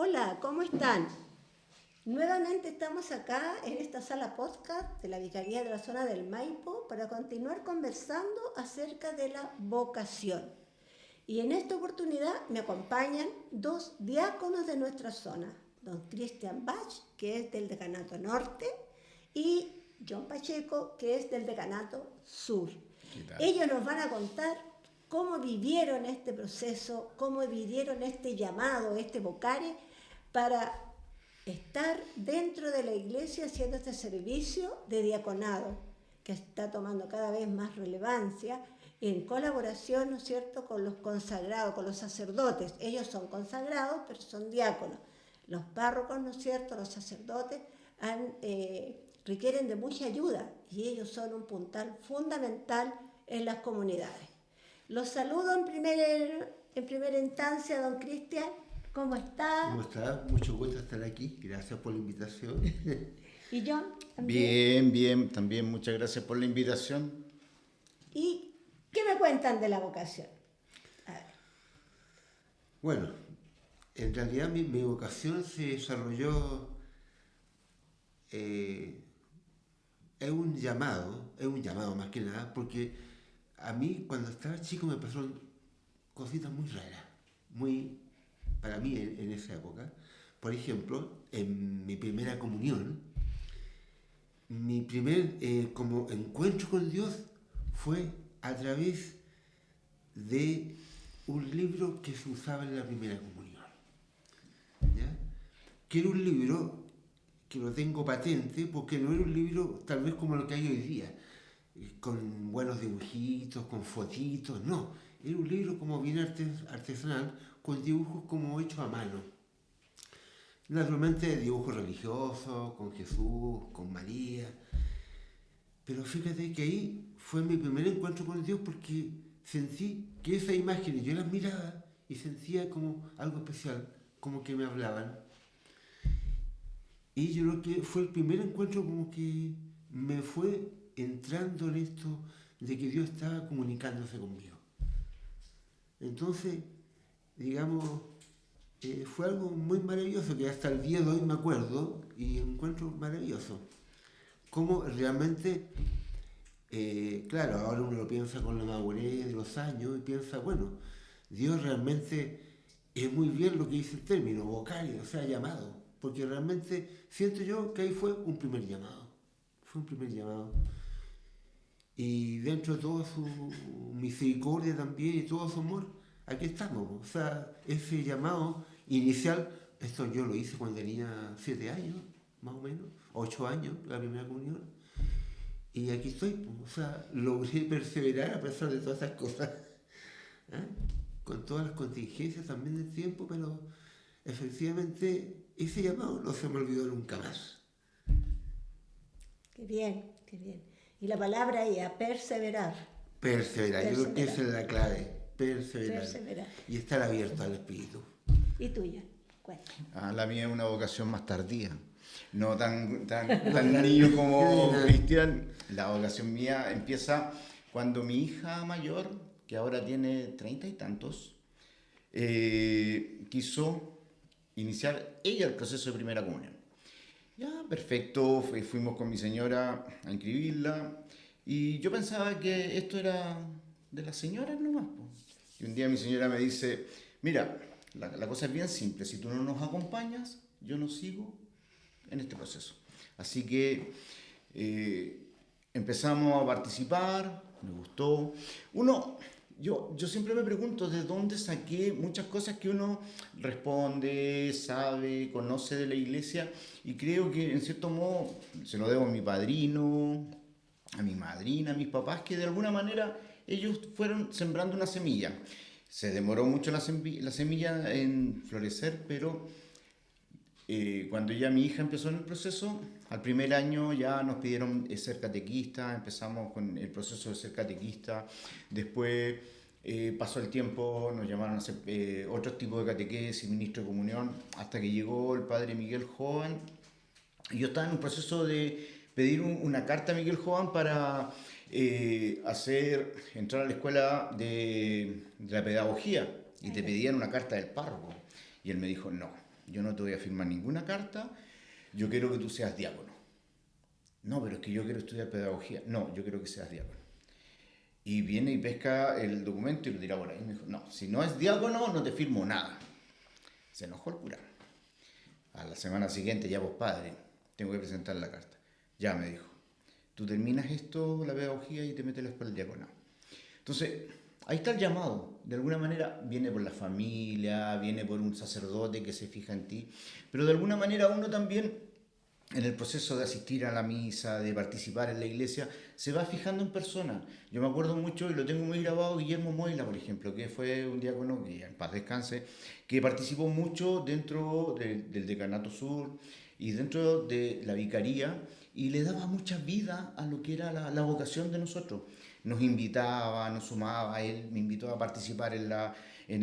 Hola, ¿cómo están? Nuevamente estamos acá en esta sala podcast de la Vicaría de la Zona del Maipo para continuar conversando acerca de la vocación. Y en esta oportunidad me acompañan dos diáconos de nuestra zona, don Cristian Bach, que es del Decanato Norte, y John Pacheco, que es del Decanato Sur. Ellos nos van a contar cómo vivieron este proceso, cómo vivieron este llamado, este vocare, para estar dentro de la iglesia haciendo este servicio de diaconado, que está tomando cada vez más relevancia, en colaboración, ¿no es cierto?, con los consagrados, con los sacerdotes. Ellos son consagrados, pero son diáconos. Los párrocos, ¿no es cierto?, los sacerdotes requieren de mucha ayuda y ellos son un puntal fundamental en las comunidades. Los saludo en primera instancia, don Cristian. ¿Cómo está? ¿Cómo está? Mucho gusto estar aquí. Gracias por la invitación. ¿Y John? Bien, bien. También muchas gracias por la invitación. ¿Y qué me cuentan de la vocación? A ver. Bueno, en realidad mi vocación se desarrolló, es un llamado más que nada, porque a mí cuando estaba chico me pasaron cositas muy raras, para mí en esa época. Por ejemplo, en mi primera comunión, mi primer como encuentro con Dios fue a través de un libro que se usaba en la primera comunión, ¿ya? Que era un libro que lo tengo patente porque no era un libro tal vez como lo que hay hoy día, con buenos dibujitos, con fotitos, no. Era un libro como bien artesanal, con dibujos como hechos a mano. Naturalmente dibujos religiosos, con Jesús, con María. Pero fíjate que ahí fue mi primer encuentro con Dios porque sentí que esas imágenes yo las miraba y sentía como algo especial, como que me hablaban. Y yo creo que fue el primer encuentro como que me fue entrando en esto de que Dios estaba comunicándose conmigo. Entonces, digamos, fue algo muy maravilloso que hasta el día de hoy me acuerdo y encuentro maravilloso. Cómo realmente, claro, ahora uno lo piensa con la madurez de los años y piensa, bueno, Dios realmente es muy bien lo que dice el término, vocare, o sea, llamado, porque realmente siento yo que ahí fue un primer llamado. Y dentro de toda su misericordia también y todo su amor, aquí estamos. O sea, ese llamado inicial, esto yo lo hice cuando tenía 7 años, más o menos, 8 años, la primera comunión. Y aquí estoy, o sea, logré perseverar a pesar de todas esas cosas. ¿Eh? Con todas las contingencias también del tiempo, pero efectivamente ese llamado no se me olvidó nunca más. Qué bien, qué bien. Y la palabra ahí, a perseverar. Perseverar, yo creo que esa es la clave, perseverar. Y estar abierto al Espíritu. ¿Y tuya? Cuéntame. La mía es una vocación más tardía. No tan niño como Cristian. La vocación mía empieza cuando mi hija mayor, que ahora tiene 30 y tantos, quiso iniciar ella el proceso de primera comunión. Ya, perfecto, fuimos con mi señora a inscribirla y yo pensaba que esto era de las señoras nomás. Y un día mi señora me dice, mira, la cosa es bien simple, si tú no nos acompañas, yo no sigo en este proceso. Así que empezamos a participar, me gustó. Yo siempre me pregunto de dónde saqué muchas cosas que uno responde, sabe, conoce de la iglesia y creo que en cierto modo se lo debo a mi padrino, a mi madrina, a mis papás, que de alguna manera ellos fueron sembrando una semilla. Se demoró mucho la semilla en florecer, pero cuando ya mi hija empezó en el proceso, al primer año ya nos pidieron ser catequista, empezamos con el proceso de ser catequista, después pasó el tiempo, nos llamaron a hacer otros tipos de catequesis, ministro de comunión, hasta que llegó el padre Miguel Jovan, y yo estaba en un proceso de pedir una carta a Miguel Jovan para entrar a la escuela de la pedagogía, y te pedían una carta del párroco, y él me dijo no. yo no te voy a firmar ninguna carta, yo quiero que tú seas diácono. No, pero es que yo quiero estudiar pedagogía. No, yo quiero que seas diácono. Y viene y pesca el documento y lo tira por ahí. Y me dijo, no, si no es diácono, no te firmo nada. Se enojó el cura. A la semana siguiente, ya vos padre, tengo que presentar la carta. Ya, me dijo, tú terminas esto, la pedagogía, y te metes para el diaconado. Entonces, ahí está el llamado. De alguna manera viene por la familia, viene por un sacerdote que se fija en ti, pero de alguna manera uno también, en el proceso de asistir a la misa, de participar en la iglesia, se va fijando en personas. Yo me acuerdo mucho, y lo tengo muy grabado, Guillermo Moila, por ejemplo, que fue un diácono, que en paz descanse, que participó mucho dentro del Decanato Sur y dentro de la vicaría, y le daba mucha vida a lo que era la vocación de nosotros. Nos invitaba, nos sumaba, él me invitó a participar en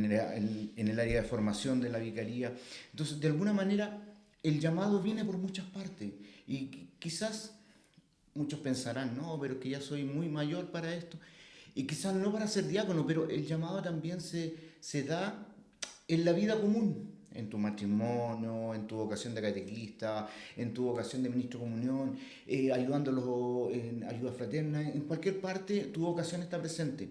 el área de formación de la vicaría. Entonces, de alguna manera, el llamado viene por muchas partes, y quizás muchos pensarán, no, pero que ya soy muy mayor para esto, y quizás no para ser diácono, pero el llamado también se da en la vida común, en tu matrimonio, en tu vocación de catequista, en tu vocación de ministro de comunión, ayudándolo en ayuda fraterna, en cualquier parte tu vocación está presente.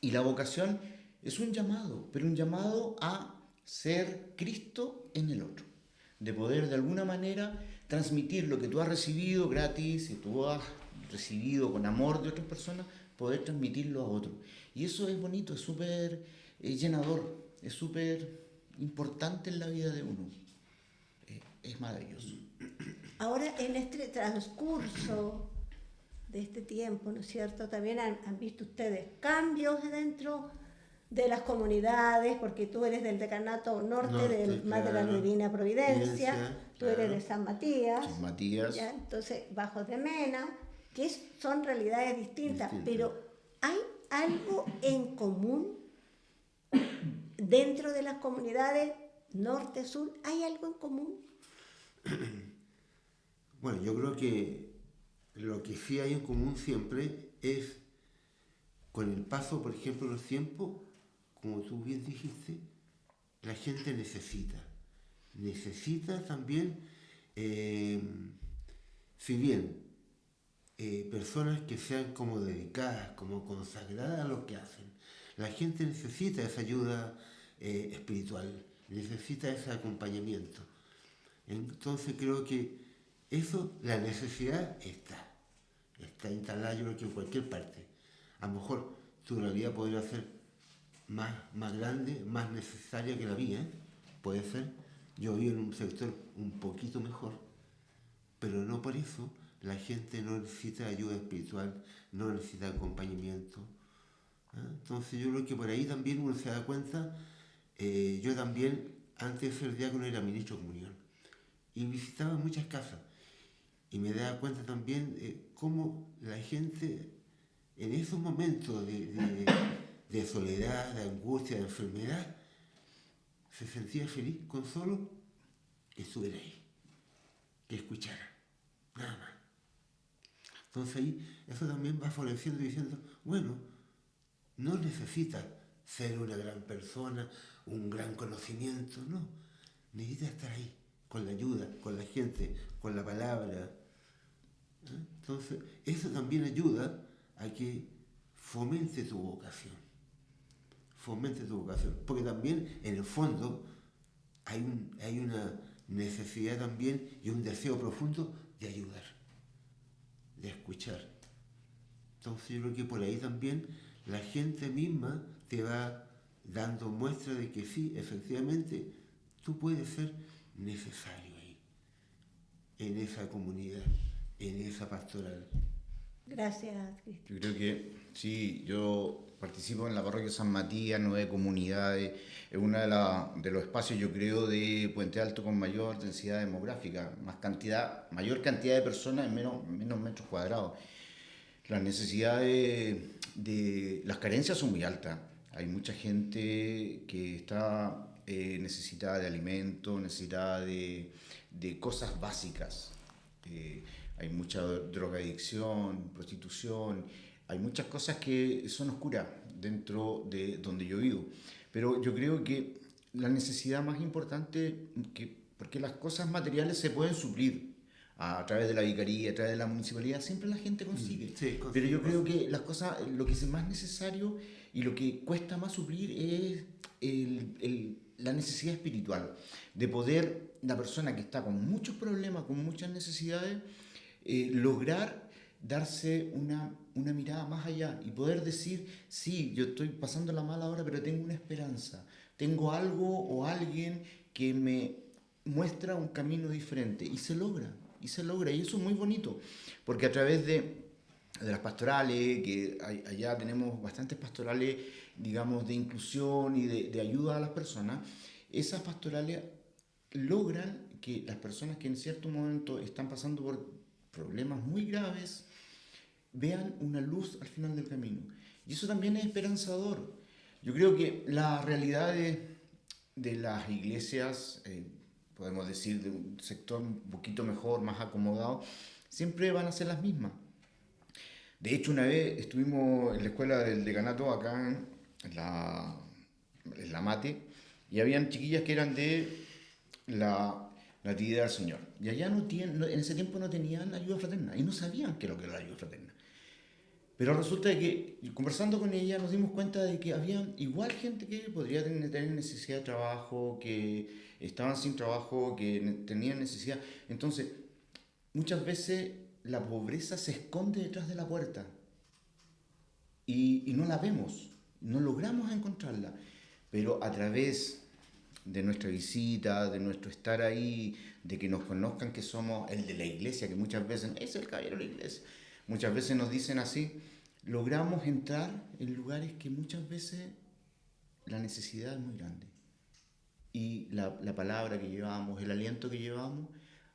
Y la vocación es un llamado, pero un llamado a ser Cristo en el otro, de poder de alguna manera transmitir lo que tú has recibido gratis y tú has recibido con amor de otras personas, poder transmitirlo a otros. Y eso es bonito, es súper llenador, es súper importante en la vida de uno. Es maravilloso. Ahora, en este transcurso de este tiempo, ¿no es cierto? También han visto ustedes cambios dentro de las comunidades, porque tú eres del Decanato Norte, del más de la claro. Divina Providencia, tú eres claro. de San Matías, San Matías. ¿ya? Entonces Bajos de Mena, que son realidades distintas, pero ¿hay algo en común dentro de las comunidades norte-sur? ¿Hay algo en común? Bueno, yo creo que lo que sí hay en común siempre es, con el paso, por ejemplo, de los tiempos, como tú bien dijiste, la gente necesita también, si bien personas que sean como dedicadas, como consagradas a lo que hacen, la gente necesita esa ayuda espiritual, necesita ese acompañamiento. Entonces creo que eso, la necesidad está instalada, yo creo que en cualquier parte. A lo mejor tu realidad podría ser más grande, más necesaria que la mía, puede ser. Yo vivo en un sector un poquito mejor, pero no por eso la gente no necesita ayuda espiritual, no necesita acompañamiento. Entonces yo creo que por ahí también uno se da cuenta. Yo también, antes de ser diácono, era ministro de comunión y visitaba muchas casas y me daba cuenta también cómo la gente en esos momentos de soledad, de angustia, de enfermedad, se sentía feliz con solo que estuviera ahí, que escuchara, nada más. Entonces ahí eso también va floreciendo y diciendo, bueno, no necesitas ser una gran persona, un gran conocimiento, no. Necesitas estar ahí, con la ayuda, con la gente, con la palabra. Entonces, eso también ayuda a que fomente tu vocación. Fomente tu vocación. Porque también, en el fondo, hay una necesidad también y un deseo profundo de ayudar, de escuchar. Entonces yo creo que por ahí también la gente misma te va dando muestra de que sí, efectivamente, tú puedes ser necesario ahí, en esa comunidad, en esa pastoral. Gracias, Cristian. Yo creo que sí, yo participo en la parroquia San Matías, 9 comunidades, es uno de los espacios, yo creo, de Puente Alto con mayor densidad demográfica, mayor cantidad de personas en menos metros cuadrados. Las necesidades las carencias son muy altas. Hay mucha gente que está necesitada de alimentos, necesitada de cosas básicas. Hay mucha drogadicción, prostitución, hay muchas cosas que son oscuras dentro de donde yo vivo. Pero yo creo que la necesidad más importante, porque las cosas materiales se pueden suplir a través de la vicaría, a través de la municipalidad, siempre la gente consigue. Sí, Pero yo creo que las cosas, lo que es más necesario y lo que cuesta más suplir es la necesidad espiritual, de poder, la persona que está con muchos problemas, con muchas necesidades, lograr darse una mirada más allá y poder decir, sí, yo estoy pasando la mala hora, pero tengo una esperanza, tengo algo o alguien que me muestra un camino diferente, y se logra, y eso es muy bonito, porque a través de las pastorales, que allá tenemos bastantes pastorales, digamos, de inclusión y de ayuda a las personas, esas pastorales logran que las personas que en cierto momento están pasando por problemas muy graves vean una luz al final del camino. Y eso también es esperanzador. Yo creo que las realidades de las iglesias, podemos decir de un sector un poquito mejor, más acomodado, siempre van a ser las mismas. De hecho, una vez estuvimos en la escuela del decanato acá en la Mate, y habían chiquillas que eran de la Natividad del Señor. Y allá en ese tiempo no tenían ayuda fraterna y no sabían qué era lo que era la ayuda fraterna. Pero resulta de que conversando con ella nos dimos cuenta de que había igual gente que podría tener necesidad de trabajo, que estaban sin trabajo, que tenían necesidad. Entonces, muchas veces la pobreza se esconde detrás de la puerta y no la vemos, no logramos encontrarla. Pero a través de nuestra visita, de nuestro estar ahí, de que nos conozcan que somos el de la iglesia, que muchas veces es el caballero de la iglesia, muchas veces nos dicen así, logramos entrar en lugares que muchas veces la necesidad es muy grande. Y la palabra que llevamos, el aliento que llevamos,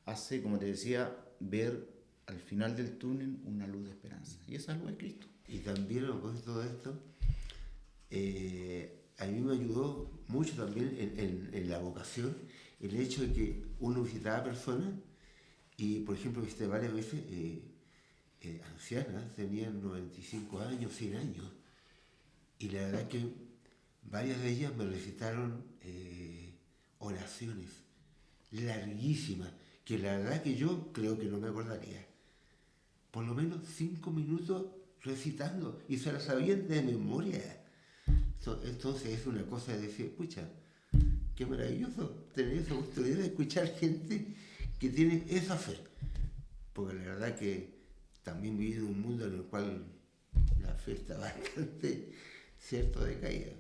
hace, como te decía, ver al final del túnel una luz de esperanza. Y esa luz es Cristo. Y también a propósito de esto, a mí me ayudó mucho también en la vocación el hecho de que uno visitaba personas y, por ejemplo, visité varias veces ancianas, tenían 95 años, 100 años, y la verdad que varias de ellas me recitaron oraciones larguísimas, que la verdad que yo creo que no me acordaría. Por lo menos 5 minutos recitando, y se las sabían de memoria. Entonces es una cosa de decir, pucha, qué maravilloso tener esa oportunidad de escuchar gente que tiene esa fe. Porque la verdad que también viví en un mundo en el cual la fe está bastante, cierto, decaída.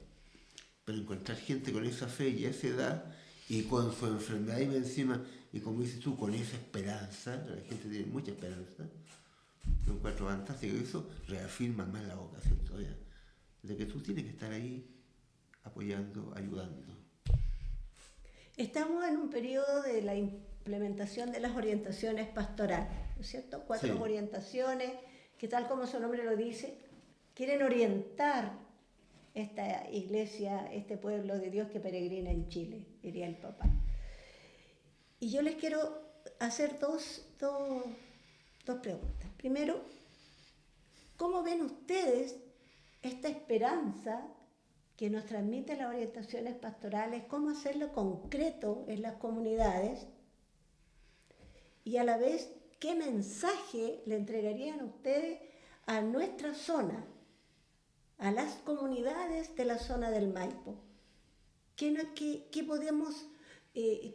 Pero encontrar gente con esa fe y esa edad, y con su enfermedad y encima, y como dices tú, con esa esperanza, la gente tiene mucha esperanza, lo encuentro fantástico, y eso reafirma más la vocación todavía, de que tú tienes que estar ahí apoyando, ayudando. Estamos en un periodo de la implementación de las orientaciones pastorales, ¿no es cierto? 4 orientaciones que, tal como su nombre lo dice, quieren orientar esta iglesia, este pueblo de Dios que peregrina en Chile, diría el Papa. Y yo les quiero hacer dos preguntas. Primero, ¿cómo ven ustedes esta esperanza que nos transmiten las orientaciones pastorales? ¿Cómo hacerlo concreto en las comunidades? Y a la vez, ¿qué mensaje le entregarían ustedes a nuestra zona, a las comunidades de la zona del Maipo? ¿Qué podemos,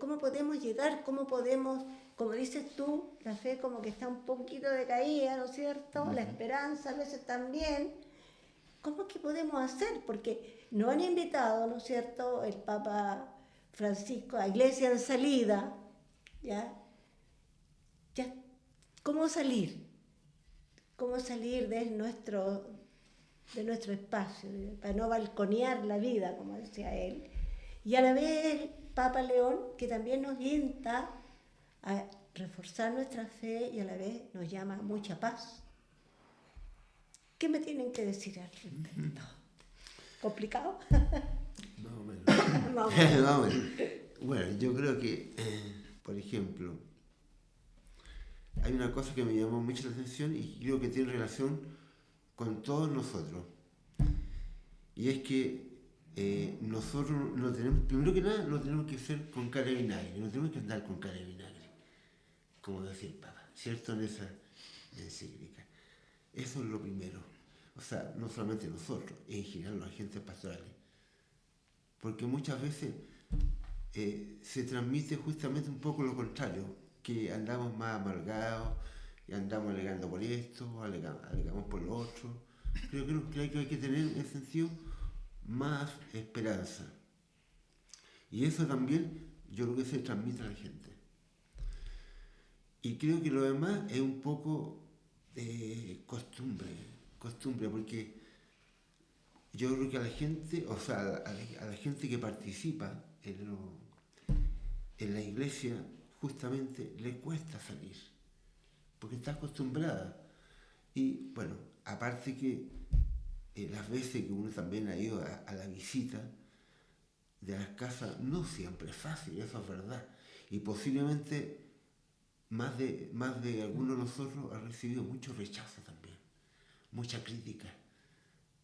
cómo podemos llegar? ¿Cómo podemos, como dices tú, la fe como que está un poquito decaída, ¿no es cierto? La esperanza a veces también. ¿Cómo que podemos hacer? Porque nos han invitado, ¿no es cierto?, el Papa Francisco a Iglesia en Salida, ¿ya? ¿Cómo salir? ¿Cómo salir de nuestro espacio, para no balconear la vida, como decía él? Y a la vez el Papa León, que también nos orienta a reforzar nuestra fe y a la vez nos llama a mucha paz. ¿Qué me tienen que decir al respecto? ¿Complicado? Más o menos. Más o menos. Más o menos. Bueno, yo creo que, por ejemplo, hay una cosa que me llamó mucho la atención y creo que tiene relación con todos nosotros. Y es que nosotros no tenemos, primero que nada, no tenemos que ser con cara de vinagre, no tenemos que andar con cara de vinagre, como decía el Papa, ¿cierto? En esa encíclica. Eso es lo primero. O sea, no solamente nosotros, en general los agentes pastorales. Porque muchas veces se transmite justamente un poco lo contrario, que andamos más amargados, y andamos alegando por esto, alegamos por lo otro. Creo que hay que tener en ese sentido más esperanza. Y eso también yo creo que se transmite a la gente. Y creo que lo demás es un poco costumbre, porque yo creo que a la gente, o sea, a la gente que participa en la iglesia, justamente le cuesta salir, porque está acostumbrada. Y bueno, aparte que las veces que uno también ha ido a la visita de las casas, no siempre es fácil, eso es verdad. Y posiblemente más de algunos de nosotros ha recibido mucho rechazo también, mucha crítica,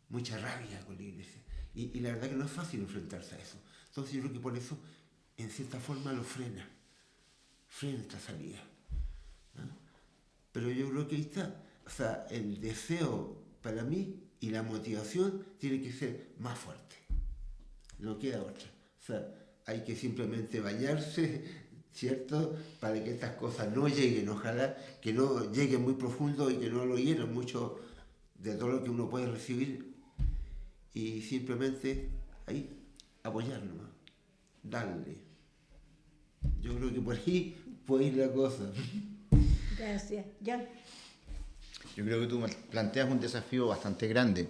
mucha rabia con la iglesia. Y la verdad que no es fácil enfrentarse a eso. Entonces yo creo que por eso, en cierta forma, lo frena esta salida. ¿No? Pero yo creo que ahí está. O sea, el deseo para mí y la motivación tiene que ser más fuerte. No queda otra. O sea, hay que simplemente bañarse, ¿cierto? Para que estas cosas no lleguen, ojalá que no lleguen muy profundo y que no lo hieran mucho de todo lo que uno puede recibir. Y simplemente ahí apoyarnos, darle. Yo creo que por ahí puede ir la cosa. Gracias. John. Yo creo que tú me planteas un desafío bastante grande.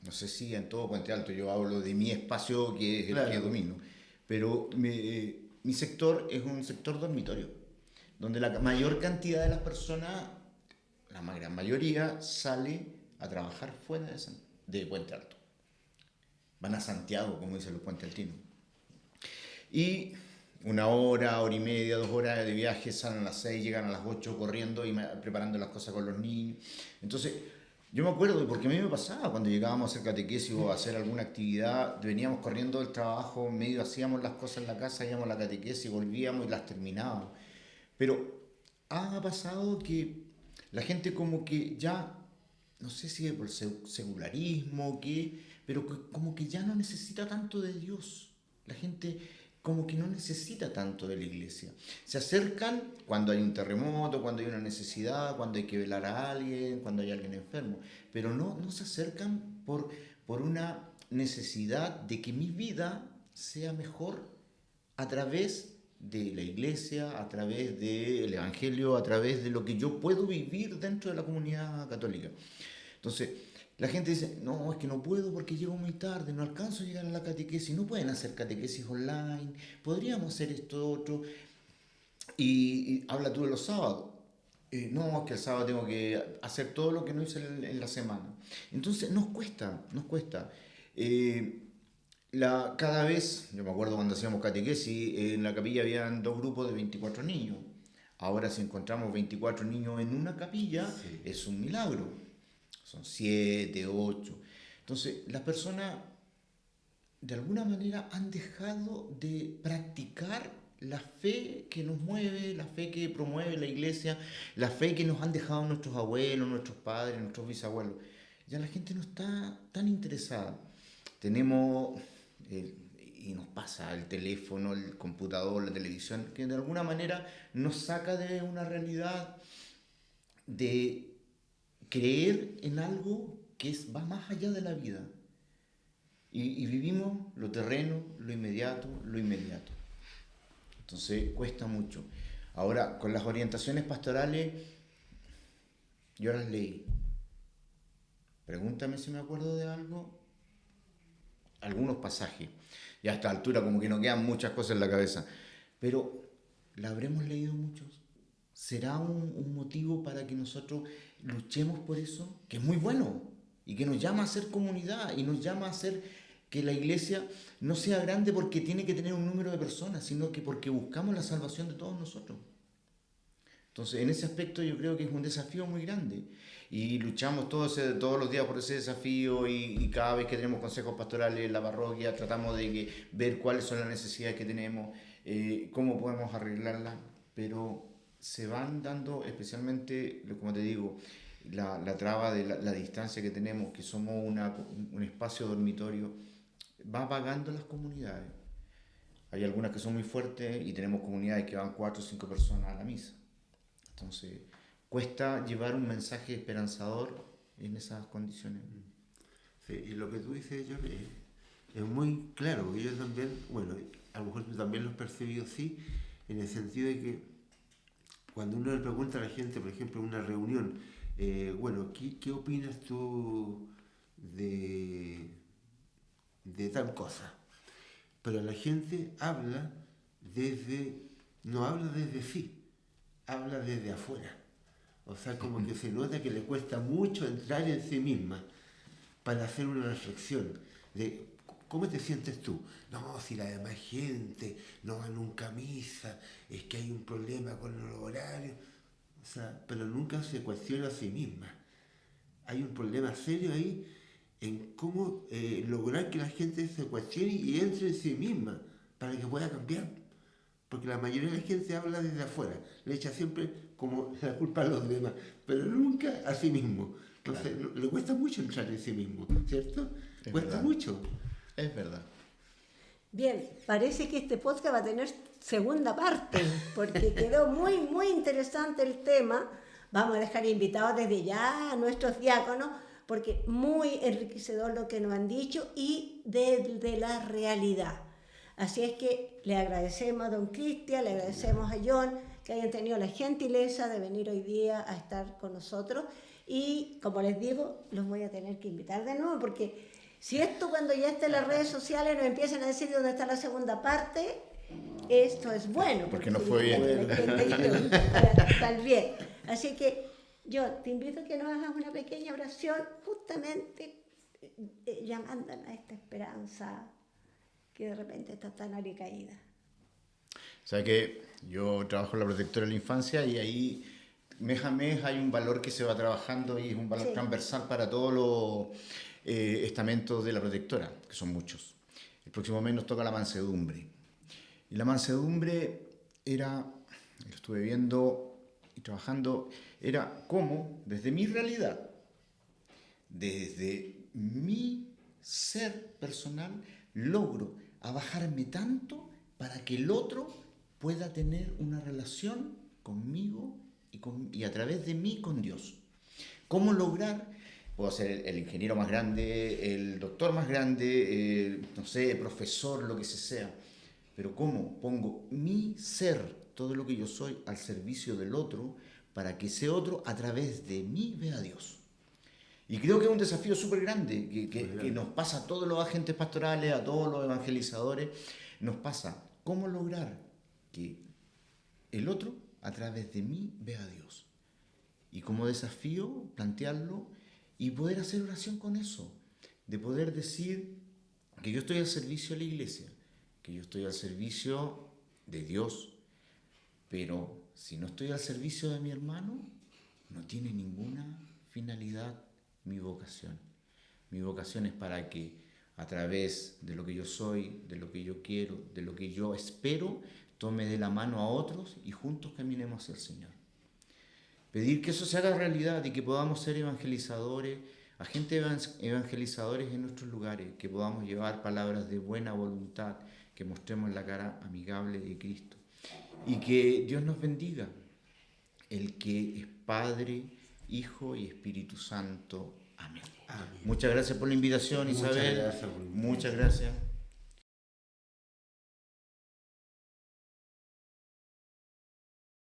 No sé si en todo Puente Alto, yo hablo de mi espacio que es el Claro. que domino, pero mi sector es un sector dormitorio, donde la mayor cantidad de las personas, la gran mayoría, sale a trabajar fuera de Puente Alto. Van a Santiago, como dicen los puentealtinos. Y 1 hora, hora y media, 2 horas de viaje, salen a las 6, llegan a las 8 corriendo y preparando las cosas con los niños. Entonces, yo me acuerdo, porque a mí me pasaba cuando llegábamos a hacer catequesis o a hacer alguna actividad, veníamos corriendo del trabajo, medio hacíamos las cosas en la casa, íbamos a la catequesis, volvíamos y las terminábamos. Pero ha pasado que la gente como que ya, no sé si es por secularismo o qué, pero como que ya no necesita tanto de Dios. La gente como que no necesita tanto de la iglesia. Se acercan cuando hay un terremoto, cuando hay una necesidad, cuando hay que velar a alguien, cuando hay alguien enfermo, pero no se acercan por una necesidad de que mi vida sea mejor a través de la iglesia, a través del evangelio, a través de lo que yo puedo vivir dentro de la comunidad católica. Entonces, la gente dice, no, es que no puedo porque llego muy tarde, no alcanzo a llegar a la catequesis, no pueden hacer catequesis online, podríamos hacer esto, otro. Y habla tú de los sábados. No, es que el sábado tengo que hacer todo lo que no hice en la semana. Entonces, nos cuesta. Cada vez, yo me acuerdo cuando hacíamos catequesis, en la capilla habían 2 grupos de 24 niños. Ahora si encontramos 24 niños en una capilla, Sí. es un milagro. Son 7, 8. Entonces, las personas de alguna manera han dejado de practicar la fe que nos mueve, la fe que promueve la iglesia, la fe que nos han dejado nuestros abuelos, nuestros padres, nuestros bisabuelos. Ya la gente no está tan interesada. Tenemos, y nos pasa el teléfono, el computador, la televisión, que de alguna manera nos saca de una realidad de creer en algo que va más allá de la vida. Y vivimos lo terreno, lo inmediato. Entonces cuesta mucho. Ahora, con las orientaciones pastorales, yo las leí. Pregúntame si me acuerdo de algo. Algunos pasajes. Y a esta altura como que no quedan muchas cosas en la cabeza. Pero, ¿la habremos leído muchos? ¿Será un motivo para que nosotros luchemos por eso? Que es muy bueno y que nos llama a ser comunidad y nos llama a hacer que la iglesia no sea grande porque tiene que tener un número de personas, sino que porque buscamos la salvación de todos nosotros. Entonces, en ese aspecto yo creo que es un desafío muy grande y luchamos todos los días por ese desafío y cada vez que tenemos consejos pastorales en la parroquia tratamos de ver cuáles son las necesidades que tenemos, cómo podemos arreglarlas, pero se van dando especialmente, como te digo, la traba de la distancia que tenemos, que somos un espacio dormitorio, va apagando las comunidades. Hay algunas que son muy fuertes y tenemos comunidades que van 4 o 5 personas a la misa. Entonces, cuesta llevar un mensaje esperanzador en esas condiciones. Sí, y lo que tú dices, John, es muy claro, porque yo también, bueno, a lo mejor tú también lo has percibido así, en el sentido de que cuando uno le pregunta a la gente, por ejemplo, en una reunión, bueno, ¿qué opinas tú de tal cosa? Pero la gente no habla desde sí, habla desde afuera. O sea, como que se nota que le cuesta mucho entrar en sí misma para hacer una reflexión de cómo te sientes tú. No, si la demás gente no va nunca a misa, es que hay un problema con los horarios. O sea, pero nunca se cuestiona a sí misma. Hay un problema serio ahí en cómo lograr que la gente se cuestione y entre en sí misma para que pueda cambiar. Porque la mayoría de la gente habla desde afuera, le echa siempre como la culpa a los demás, pero nunca a sí mismo. Entonces, Claro. le cuesta mucho entrar en sí mismo, ¿cierto? Es Cuesta verdad. mucho. Es verdad. Bien, parece que este podcast va a tener segunda parte, porque quedó muy, muy interesante el tema. Vamos a dejar invitados desde ya a nuestros diáconos, porque muy enriquecedor lo que nos han dicho y desde la realidad. Así es que le agradecemos a don Cristian, le agradecemos a John que hayan tenido la gentileza de venir hoy día a estar con nosotros. Y como les digo, los voy a tener que invitar de nuevo, porque si esto cuando ya esté en las redes sociales nos empiezan a decir dónde está la segunda parte, esto es bueno. Porque no fue bien. significa que la gente para estar bien. Así que yo te invito a que nos hagas una pequeña oración justamente llamándonos a esta esperanza que de repente está tan alicaída. O sea que yo trabajo en la protectora de la infancia y ahí mes a mes hay un valor que se va trabajando y es un valor Sí. transversal para todos los estamentos de la protectora, que son muchos. El próximo mes nos toca la mansedumbre. Y la mansedumbre lo estuve viendo y trabajando, era cómo desde mi realidad, desde mi ser personal, logro abajarme tanto para que el otro pueda tener una relación conmigo y a través de mí con Dios. ¿Cómo lograr? Puedo ser el ingeniero más grande, el doctor más grande, no sé, profesor, lo que sea. Pero ¿cómo pongo mi ser, todo lo que yo soy, al servicio del otro para que ese otro a través de mí vea a Dios? Y creo que es un desafío súper grande que nos pasa a todos los agentes pastorales, a todos los evangelizadores. Nos pasa cómo lograr que el otro a través de mí vea a Dios. Y como desafío plantearlo y poder hacer oración con eso. De poder decir que yo estoy al servicio de la iglesia, que yo estoy al servicio de Dios. Pero si no estoy al servicio de mi hermano, no tiene ninguna finalidad mi vocación. Mi vocación es para que a través de lo que yo soy, de lo que yo quiero, de lo que yo espero, tome de la mano a otros y juntos caminemos hacia el Señor. Pedir que eso se haga realidad y que podamos ser evangelizadores, agentes evangelizadores en nuestros lugares, que podamos llevar palabras de buena voluntad, que mostremos la cara amigable de Cristo. Y que Dios nos bendiga, el que es Padre, Hijo y Espíritu Santo. Amén. Amén. Muchas gracias por la invitación, Muchas Isabel. gracias por la invitación. Muchas gracias.